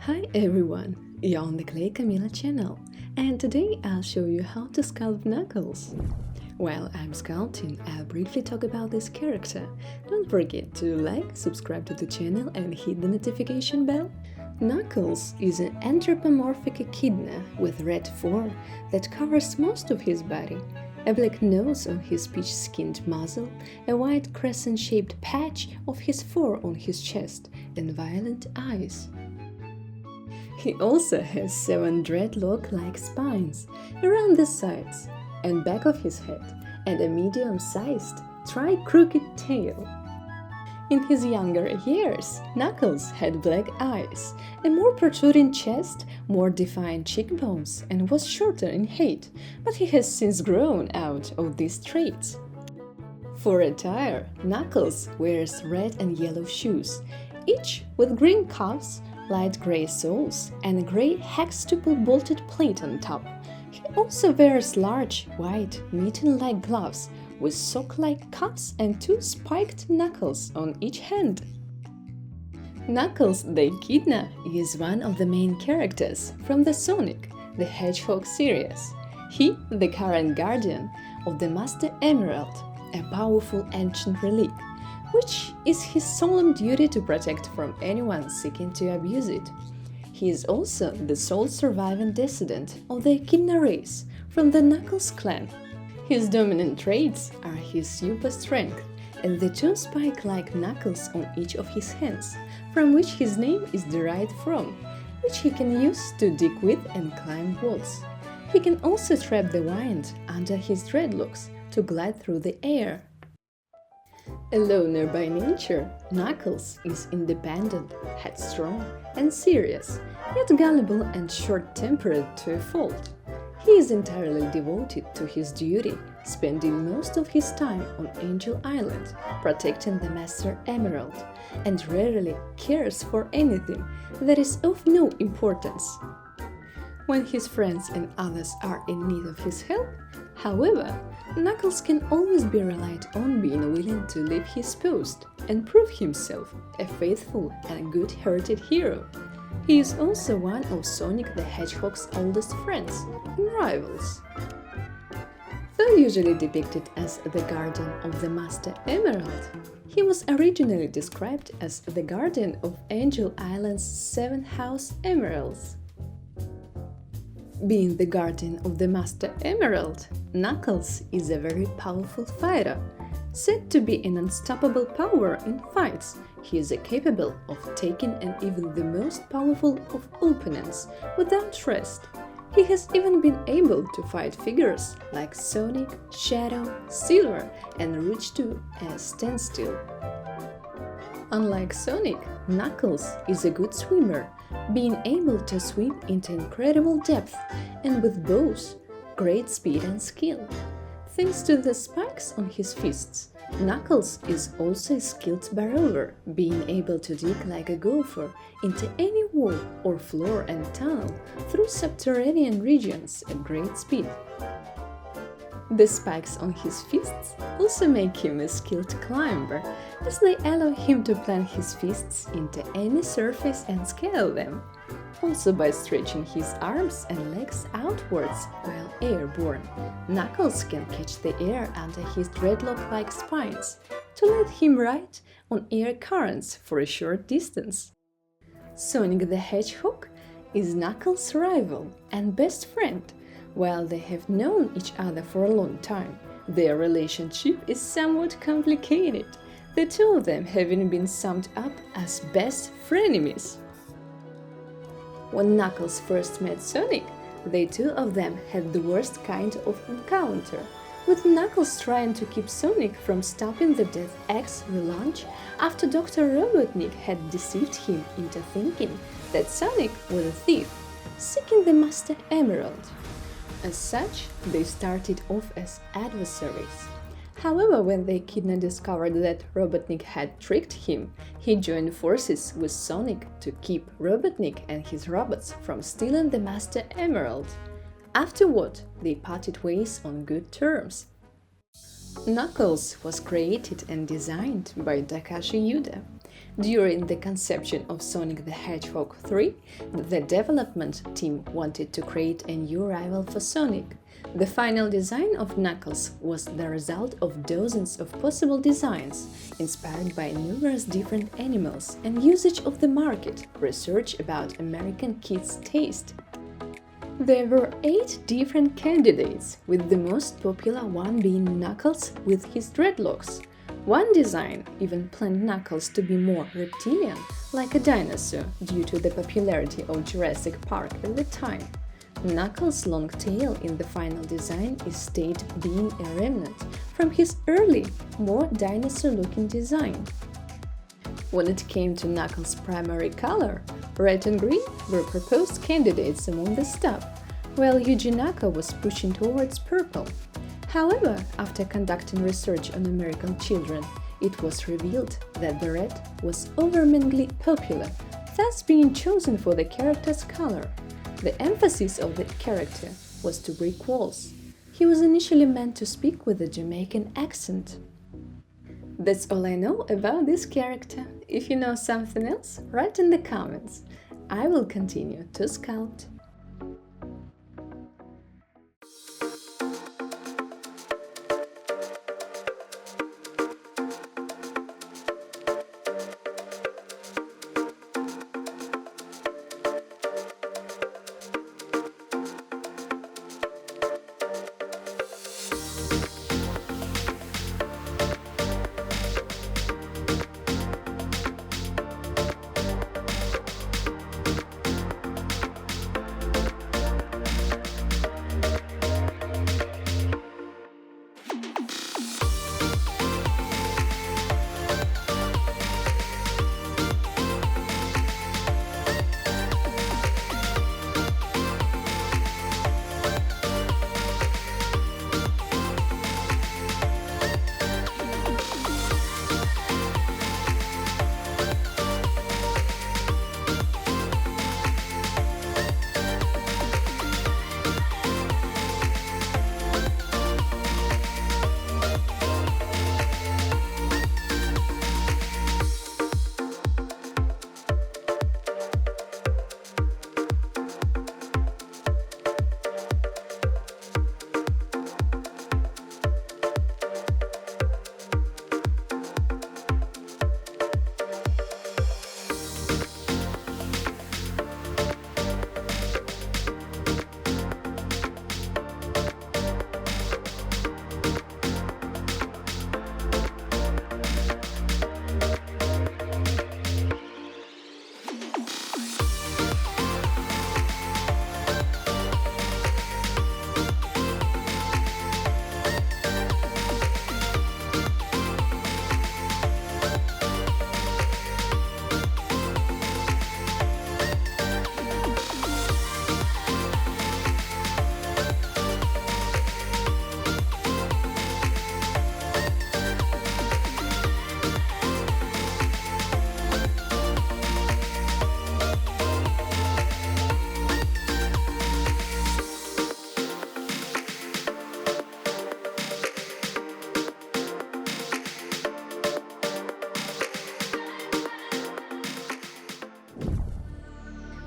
Hi everyone, you're on the Kamilla channel, and today I'll show you how to sculpt Knuckles. While I'm sculpting, I'll briefly talk about this character. Don't forget to like, subscribe to the channel and hit the notification bell. Knuckles is an anthropomorphic echidna with red fur that covers most of his body, a black nose on his peach-skinned muzzle, a white crescent-shaped patch of his fur on his chest, and violet eyes. He also has 7 dreadlock-like spines around the sides and back of his head, and a medium-sized, tri-crooked tail. In his younger years, Knuckles had black eyes, a more protruding chest, more defined cheekbones, and was shorter in height, but he has since grown out of these traits. For attire, Knuckles wears red and yellow shoes, each with green cuffs, light gray soles, and a gray hextuple bolted plate on top. He also wears large, white, mitten-like gloves with sock-like cuffs and 2 spiked knuckles on each hand. Knuckles the Echidna is one of the main characters from the Sonic the Hedgehog series. He, the current guardian of the Master Emerald, a powerful ancient relic, which is his solemn duty to protect from anyone seeking to abuse it. He is also the sole surviving descendant of the Echidna race from the Knuckles clan. His dominant traits are his super strength and the 2 spike-like knuckles on each of his hands, from which his name is derived from, which he can use to dig with and climb walls. He can also trap the wind under his dreadlocks to glide through the air. A loner by nature, Knuckles is independent, headstrong, and serious, yet gullible and short-tempered to a fault. He is entirely devoted to his duty, spending most of his time on Angel Island, protecting the Master Emerald, and rarely cares for anything that is of no importance. When his friends and others are in need of his help, however, Knuckles can always be relied on being willing to leave his post and prove himself a faithful and good-hearted hero. He is also one of Sonic the Hedgehog's oldest friends and rivals. Though usually depicted as the guardian of the Master Emerald, he was originally described as the guardian of Angel Island's 7 house emeralds. Being the guardian of the Master Emerald, Knuckles is a very powerful fighter. Said to be an unstoppable power in fights, he is capable of taking on even the most powerful of opponents without rest. He has even been able to fight figures like Sonic, Shadow, Silver, and Rouge to a standstill. Unlike Sonic, Knuckles is a good swimmer, being able to swim into incredible depth and with both great speed and skill. Thanks to the spikes on his fists, Knuckles is also a skilled burrower, being able to dig like a gopher into any wall or floor and tunnel through subterranean regions at great speed. The spikes on his fists also make him a skilled climber, as they allow him to plant his fists into any surface and scale them. Also, by stretching his arms and legs outwards while airborne, Knuckles can catch the air under his dreadlock-like spines to let him ride on air currents for a short distance. Sonic the Hedgehog is Knuckles' rival and best friend. While they have known each other for a long time, their relationship is somewhat complicated, the 2 of them having been summed up as best frenemies. When Knuckles first met Sonic, the 2 of them had the worst kind of encounter, with Knuckles trying to keep Sonic from stopping the Death Ex relaunch after Dr. Robotnik had deceived him into thinking that Sonic was a thief, seeking the Master Emerald. As such, they started off as adversaries. However, when the Echidna discovered that Robotnik had tricked him, he joined forces with Sonic to keep Robotnik and his robots from stealing the Master Emerald. Afterward, they parted ways on good terms. Knuckles was created and designed by Takashi Yuda. During the conception of Sonic the Hedgehog 3, the development team wanted to create a new rival for Sonic. The final design of Knuckles was the result of dozens of possible designs, inspired by numerous different animals and usage of the market, research about American kids' taste. There were 8 different candidates, with the most popular one being Knuckles with his dreadlocks. One design even planned Knuckles to be more reptilian, like a dinosaur, due to the popularity of Jurassic Park at the time. Knuckles' long tail in the final design is stated being a remnant from his early, more dinosaur-looking design. When it came to Knuckles' primary color, red and green were proposed candidates among the staff, while Yuji Naka was pushing towards purple. However, after conducting research on American children, it was revealed that the red was overwhelmingly popular, thus being chosen for the character's color. The emphasis of the character was to break walls. He was initially meant to speak with a Jamaican accent. That's all I know about this character. If you know something else, write in the comments. I will continue to sculpt.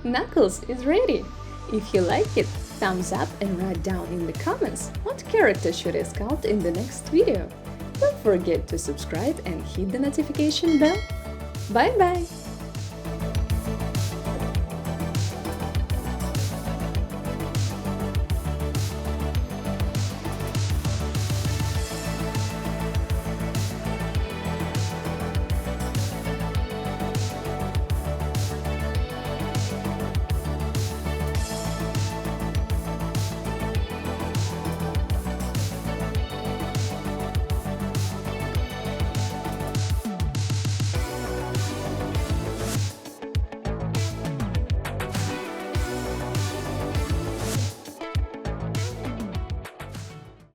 Knuckles is ready! If you like it, thumbs up and write down in the comments what character should I sculpt in the next video. Don't forget to subscribe and hit the notification bell. Bye bye!